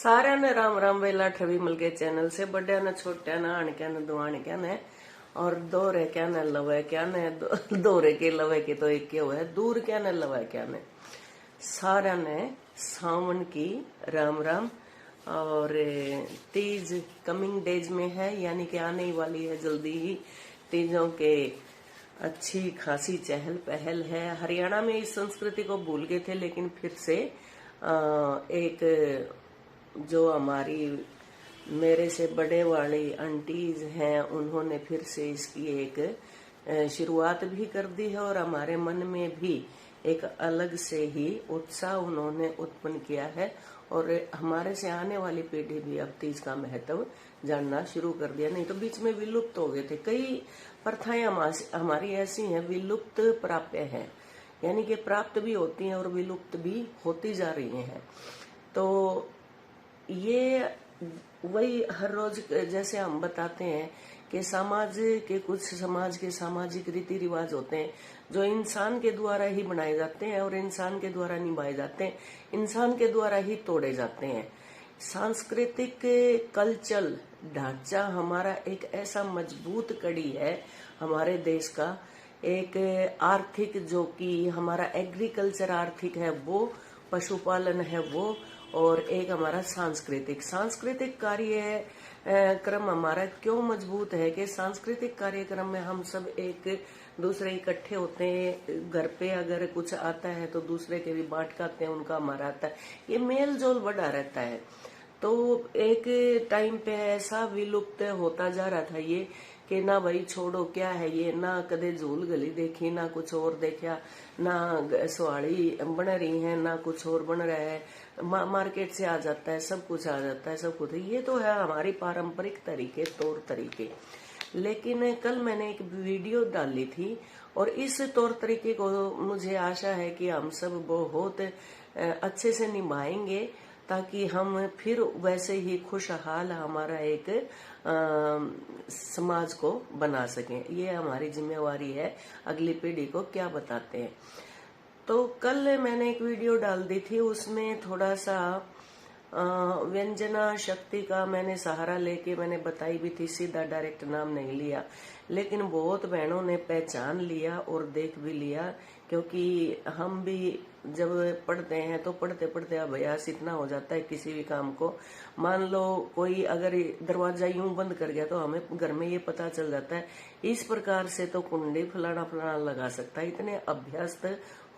सारे ने राम राम वेला ठवी मिल के चैनल से बड़े ने छोटे ने आणक्या ने दुआणक्या ने और दोरे क्या ने लवे क्या ने दोरे के लवे के तो एक के हुए दूर क्या ने लवे क्या ने सारा ने सावन की राम राम। और तीज कमिंग डेज में है, यानी कि आने ही वाली है जल्दी ही। तीजों के अच्छी खासी चहल पहल है। हरियाणा में इस संस्कृति को भूल गए थे, लेकिन फिर से एक जो हमारी मेरे से बड़े वाली आंटीज हैं, उन्होंने फिर से इसकी एक शुरुआत भी कर दी है और हमारे मन में भी एक अलग से ही उत्साह उन्होंने उत्पन्न किया है। और हमारे से आने वाली पीढ़ी भी अब तीज का महत्व जानना शुरू कर दिया। नहीं तो बीच में विलुप्त हो गए थे। कई प्रथाएं हमारी ऐसी हैं विलुप्त प्राप्य हैं, यानी कि प्राप्त भी होती हैं और विलुप्त भी होती जा रही हैं। तो ये वही हर रोज जैसे हम बताते हैं कि समाज के सामाजिक रीति रिवाज होते हैं जो इंसान के द्वारा ही बनाए जाते हैं और इंसान के द्वारा निभाए जाते हैं, इंसान के द्वारा ही तोड़े जाते हैं। सांस्कृतिक कल्चर ढांचा हमारा एक ऐसा मजबूत कड़ी है हमारे देश का। एक आर्थिक जो कि हमारा एग्रीकल्चर आर्थिक है वो, पशुपालन है वो, और एक हमारा सांस्कृतिक कार्य क्रम हमारा क्यों मजबूत है कि सांस्कृतिक कार्यक्रम में हम सब एक दूसरे इकट्ठे होते हैं। घर पे अगर कुछ आता है तो दूसरे के भी बांट खाते हैं, उनका हमारा आता है, ये मेल जोल बढ़ा रहता है। तो एक टाइम पे ऐसा विलुप्त होता जा रहा था ये कि ना भाई छोड़ो क्या है ये, ना कदे झूल गली देखी, ना कुछ और देखा, ना सुहाड़ी बन रही है, ना कुछ और बन रहा है, मार्केट से आ जाता है, सब कुछ आ जाता है, सब कुछ। ये तो है हमारी पारंपरिक तरीके, तौर तरीके। लेकिन कल मैंने एक वीडियो डाली थी और इस तौर तरीके को मुझे आशा है कि हम सब बहुत अच्छे से निभाएंगे ताकि हम फिर वैसे ही खुशहाल हमारा एक समाज को बना सकें। ये हमारी जिम्मेवारी है। अगली पीढ़ी को क्या बताते हैं। तो कल मैंने एक वीडियो डाल दी थी, उसमें थोड़ा सा व्यंजना शक्ति का मैंने सहारा लेके मैंने बताई भी थी, सीधा डायरेक्ट नाम नहीं लिया, लेकिन बहुत बहनों ने पहचान लिया और देख भी लिया। क्योंकि हम भी जब पढ़ते हैं तो पढ़ते पढ़ते अभ्यास इतना हो जाता है किसी भी काम को। मान लो कोई अगर दरवाजा यूं बंद कर गया तो हमें घर में ये पता चल जाता है इस प्रकार से तो कुंडी फलाना फलाना लगा सकता है। इतने अभ्यस्त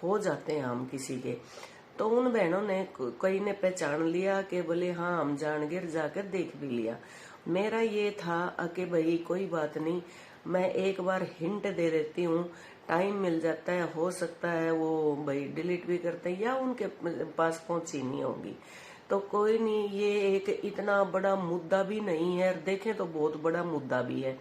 हो जाते हैं हम किसी के। तो उन बहनों ने कई ने पहचान लिया कि बोले हाँ हम जानगिर जाकर देख भी लिया। मेरा ये था कि भाई कोई बात नहीं, मैं एक बार हिंट दे देती हूँ, टाइम मिल जाता है, हो सकता है वो भाई डिलीट भी करते हैं या उनके पास पहुंची नहीं होगी। तो कोई नहीं, ये एक इतना बड़ा मुद्दा भी नहीं है, देखें तो बहुत बड़ा मुद्दा भी है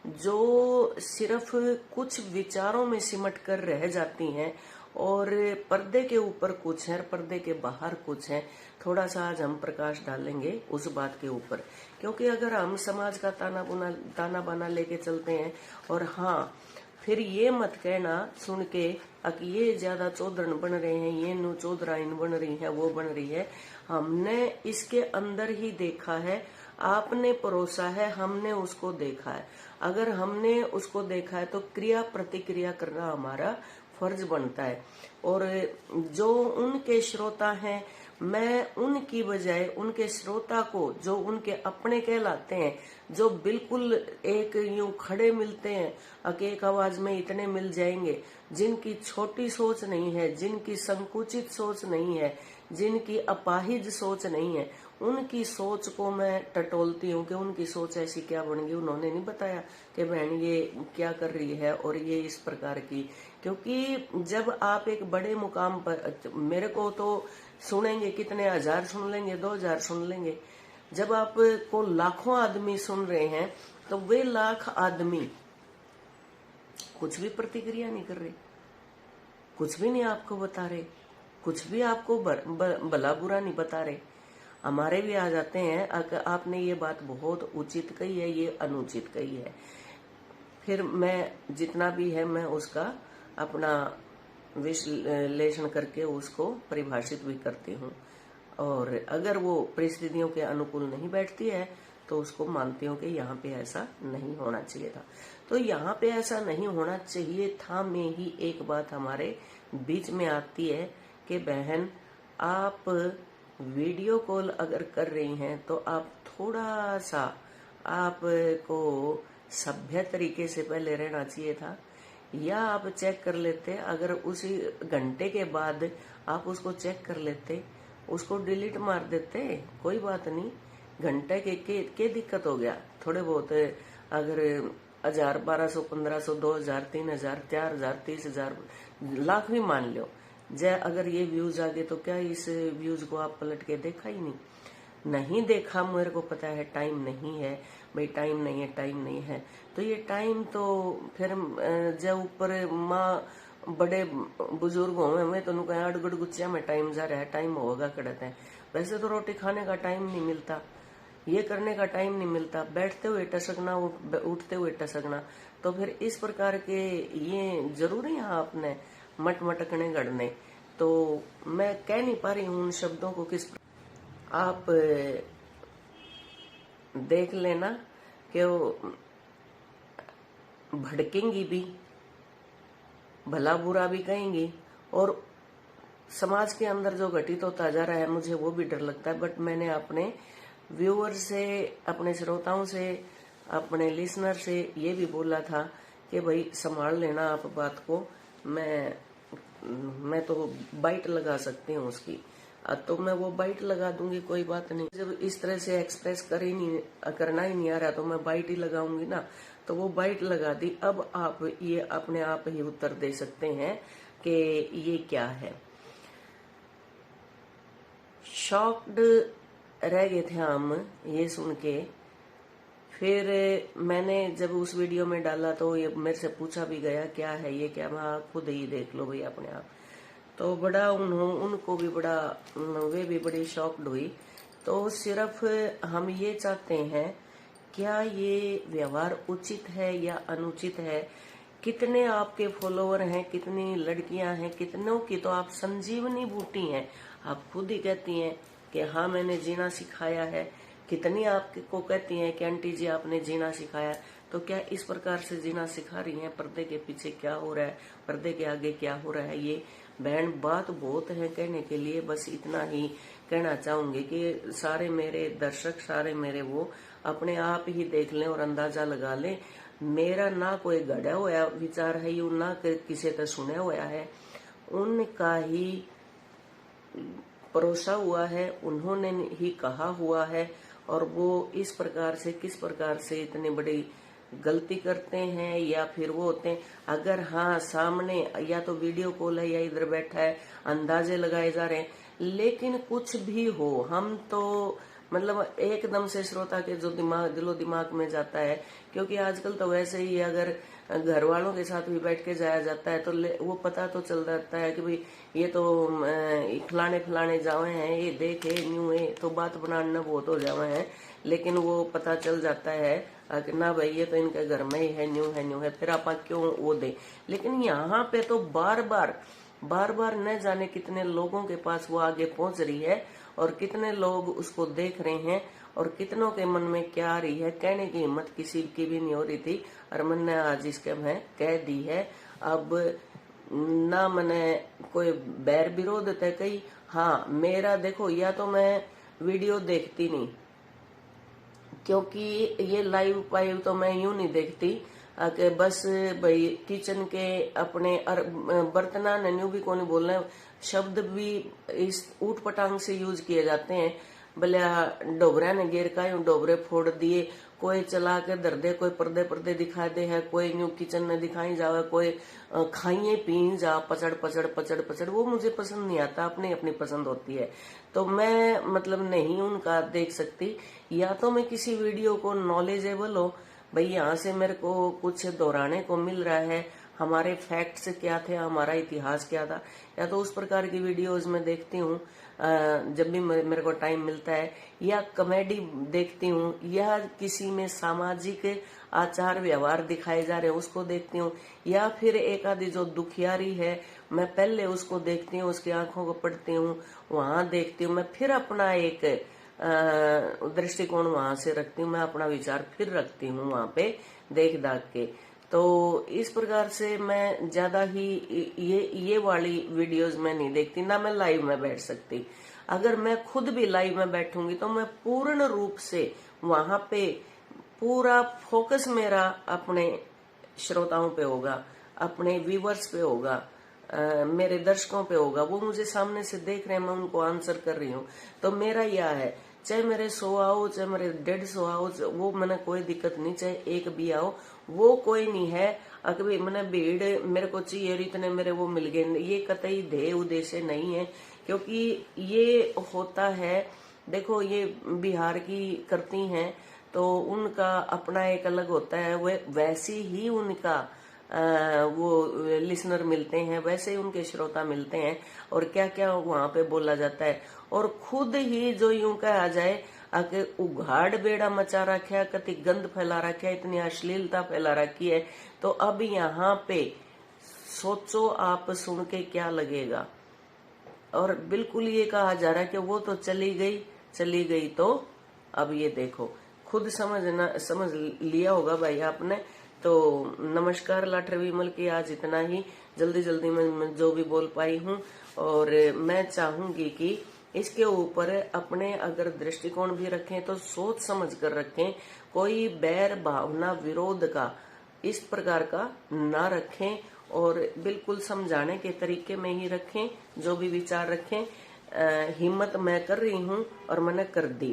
जो सिर्फ कुछ विचारों में सिमट कर रह जाती हैं और पर्दे के ऊपर कुछ है, पर्दे के बाहर कुछ है। थोड़ा सा आज हम प्रकाश डालेंगे उस बात के ऊपर, क्योंकि अगर हम समाज का ताना बाना लेके चलते हैं और हाँ फिर ये मत कहना सुन के कि ये ज्यादा चौधरन बन रहे हैं, ये नु चौधराइन बन रही है, वो बन रही है। हमने इसके अंदर ही देखा है, आपने परोसा है, हमने उसको देखा है। अगर हमने उसको देखा है तो क्रिया प्रतिक्रिया करना हमारा फर्ज बनता है। और जो उनके श्रोता हैं, मैं उनकी बजाय उनके श्रोता को जो उनके अपने कहलाते हैं, जो बिल्कुल एक यूं खड़े मिलते हैं कि एक आवाज में इतने मिल जाएंगे, जिनकी छोटी सोच नहीं है, जिनकी संकुचित सोच नहीं है, जिनकी अपाहिज सोच नहीं है, उनकी सोच को मैं टटोलती हूँ कि उनकी सोच ऐसी क्या बन गई। उन्होंने नहीं बताया कि बहन ये क्या कर रही है और ये इस प्रकार की। क्योंकि जब आप एक बड़े मुकाम पर, मेरे को तो सुनेंगे कितने, 1000 सुन लेंगे, 2000 सुन लेंगे। जब आपको लाखों आदमी सुन रहे हैं तो वे लाख आदमी कुछ भी प्रतिक्रिया नहीं कर रहे, कुछ भी नहीं आपको बता रहे, कुछ भी आपको भला बुरा नहीं बता रहे। हमारे भी आ जाते हैं आपने ये बात बहुत उचित कही है, ये अनुचित कही है। फिर मैं जितना भी है मैं उसका अपना विश्लेषण करके उसको परिभाषित भी करती हूँ। और अगर वो परिस्थितियों के अनुकूल नहीं बैठती है तो उसको मानती हूँ कि यहाँ पे ऐसा नहीं होना चाहिए था। तो यहाँ पे ऐसा नहीं होना चाहिए था में ही एक बात हमारे बीच में आती है कि बहन, आप वीडियो कॉल अगर कर रही हैं तो आप थोड़ा सा आपको सभ्य तरीके से पहले रहना चाहिए था, या आप चेक कर लेते। अगर उसी घंटे के बाद आप उसको चेक कर लेते, उसको डिलीट मार देते, कोई बात नहीं। घंटे के दिक्कत हो गया। थोड़े बहुत अगर 1000, 1200, 1500, 2000, 3000, 4000, 30,000, लाख भी मान लो, जय अगर ये व्यूज आ गए तो क्या इस व्यूज को आप पलट के देखा ही नहीं देखा। मेरे को पता है टाइम नहीं है भाई, टाइम नहीं है, टाइम नहीं है। तो ये टाइम तो फिर जब ऊपर माँ बड़े बुजुर्ग हो, मैं तो कहा अड़गड़ गुच्चिया में टाइम जा रहा है, टाइम होगा कड़ते हैं। वैसे तो रोटी खाने का टाइम नहीं मिलता, ये करने का टाइम नहीं मिलता, बैठते हुए टसकना, उठते हुए टसकना। तो फिर इस प्रकार के ये जरूरी है आपने मटकने गढ़ने। तो मैं कह नहीं पा रही हूँ उन शब्दों को किस, आप देख लेना कि वो भड़केंगी भी, भला बुरा भी कहेंगी, और समाज के अंदर जो घटित होता जा रहा है मुझे वो भी डर लगता है। बट मैंने अपने व्यूअर से, अपने श्रोताओं से, अपने लिसनर से ये भी बोला था कि भाई संभाल लेना आप बात को। मैं तो बाइट लगा सकती हूँ उसकी, तो मैं वो बाइट लगा दूंगी, कोई बात नहीं। जब इस तरह से एक्सप्रेस करना ही नहीं आ रहा तो मैं बाइट ही लगाऊंगी ना, तो वो बाइट लगा दी। अब आप ये अपने आप ही उत्तर दे सकते हैं कि ये क्या है। शॉक्ड रह गए थे हम ये सुन के। फिर मैंने जब उस वीडियो में डाला तो ये मेरे से पूछा भी गया क्या है ये, क्या, मैं खुद ही देख लो भाई अपने आप। तो बड़ा उनको भी बड़ा, वे भी बड़ी शॉक्ड हुई। तो सिर्फ हम ये चाहते हैं, क्या ये व्यवहार उचित है या अनुचित है? कितने आपके फॉलोवर हैं, कितनी लड़कियां हैं, कितनों की तो आप संजीवनी बूटी हैं। आप खुद ही कहती हैं कि हाँ मैंने जीना सिखाया है। कितनी आपको कहती हैं कि आंटी जी आपने जीना सिखाया। तो क्या इस प्रकार से जीना सिखा रही हैं? पर्दे के पीछे क्या हो रहा है, पर्दे के आगे क्या हो रहा है? ये बहन बात बहुत है कहने के लिए, बस इतना ही कहना चाहूंगी कि सारे मेरे दर्शक, सारे मेरे वो अपने आप ही देख लें और अंदाजा लगा लें। मेरा ना कोई गढ़ा हुआ विचार है, यू ना किसी का सुना हुआ है, उनका ही परोसा हुआ है, उन्होंने ही कहा हुआ है। और वो इस प्रकार से, किस प्रकार से इतनी बड़ी गलती करते हैं या फिर वो होते हैं, अगर हाँ सामने या तो वीडियो कॉल है या इधर बैठा है, अंदाजे लगाए जा रहे हैं। लेकिन कुछ भी हो, हम तो मतलब एकदम से श्रोता के जो दिलो दिमाग में जाता है, क्योंकि आजकल तो वैसे ही अगर घर वालों के साथ भी बैठ के जाया जाता है तो वो पता तो चल जाता है कि भाई ये तो फलाने जावे हैं, ये देखे न्यू है, तो बात बनाना बहुत हो जावे हैं। लेकिन वो पता चल जाता है कि ना भाई ये तो इनके घर में ही है, न्यू है, फिर आप क्यों वो दे। लेकिन यहाँ पे तो बार बार न जाने कितने लोगों के पास वो आगे पहुंच रही है और कितने लोग उसको देख रहे हैं और कितनों के मन में क्या आ रही है, कहने की हिम्मत किसी की भी नहीं हो रही थी। और मैंने आज इसके मैं कह दी है। अब ना मैंने कोई बैर विरोध तय कही। हाँ मेरा देखो, या तो मैं वीडियो देखती नहीं, क्योंकि ये लाइव पाइव तो मैं यूं नहीं देखती कि बस भाई किचन के अपने बर्तना न्यू भी कौन बोलना है, शब्द भी इस ऊट पटांग से यूज किए जाते हैं। भले डोबरा ने गेर का डोबरे फोड़ दिए, कोई चला के दर दे, कोई पर्दे दिखा दे है, कोई न्यू किचन में दिखाई जावे, कोई खाइए पी जा पचड़, वो मुझे पसंद नहीं आता। अपनी अपनी पसंद होती है, तो मैं मतलब नहीं उनका देख सकती। या तो मैं किसी वीडियो को नॉलेजेबल हो, भाई यहाँ से मेरे को कुछ दोहराने को मिल रहा है, हमारे फैक्ट्स क्या थे, हमारा इतिहास क्या था, या तो उस प्रकार की वीडियोज में देखती हूँ जब भी मेरे को टाइम मिलता है, या कॉमेडी देखती हूँ, या किसी में सामाजिक आचार व्यवहार दिखाए जा रहे हैं उसको देखती हूँ, या फिर एक आधी जो दुखियारी है मैं पहले उसको देखती हूँ, उसकी आंखों को पढ़ती हूँ, वहां देखती हूँ, मैं फिर अपना एक दृष्टिकोण वहां से रखती हूँ, मैं अपना विचार फिर रखती हूँ वहां पे देख दाख के। तो इस प्रकार से मैं ज्यादा ही ये वाली वीडियोस मैं नहीं देखती, ना मैं लाइव में बैठ सकती। अगर मैं खुद भी लाइव में बैठूंगी तो मैं पूर्ण रूप से वहां पे पूरा फोकस मेरा अपने श्रोताओं पे होगा, अपने व्यूवर्स पे होगा, मेरे दर्शकों पे होगा। वो मुझे सामने से देख रहे हैं, मैं उनको आंसर कर रही हूँ। तो मेरा यह है, चाहे मेरे 100 आओ, चाहे मेरे 150 आओ, वो मैंने कोई दिक्कत नहीं, चाहे एक भी आओ, वो कोई नहीं है। अगर मैंने भीड़ मेरे को चाहिए और इतने मेरे वो मिल गए, ये कतई ध्येय उद्देश्य नहीं है। क्योंकि ये होता है, देखो ये बिहार की करती हैं तो उनका अपना एक अलग होता है, वो वैसी ही उनका वो लिसनर मिलते हैं, वैसे ही उनके श्रोता मिलते हैं, और क्या क्या वहां पे बोला जाता है। और खुद ही जो यूं कहा जाए आके उघाड़ बेड़ा मचा रखा है, कति गंद फैला रखा है, इतनी अश्लीलता फैला रखी है। तो अब यहाँ पे सोचो आप सुन के क्या लगेगा। और बिल्कुल ये कहा जा रहा है कि वो तो चली गई तो अब ये देखो, खुद समझ लिया होगा भाई आपने। तो नमस्कार लाठर विमल की, आज इतना ही, जल्दी जल्दी मैं जो भी बोल पाई हूँ। और मैं चाहूंगी कि इसके ऊपर अपने अगर दृष्टिकोण भी रखें तो सोच समझ कर रखें, कोई बैर भावना विरोध का इस प्रकार का ना रखें, और बिल्कुल समझाने के तरीके में ही रखें, जो भी विचार रखें। हिम्मत मैं कर रही हूँ और मैंने कर दी।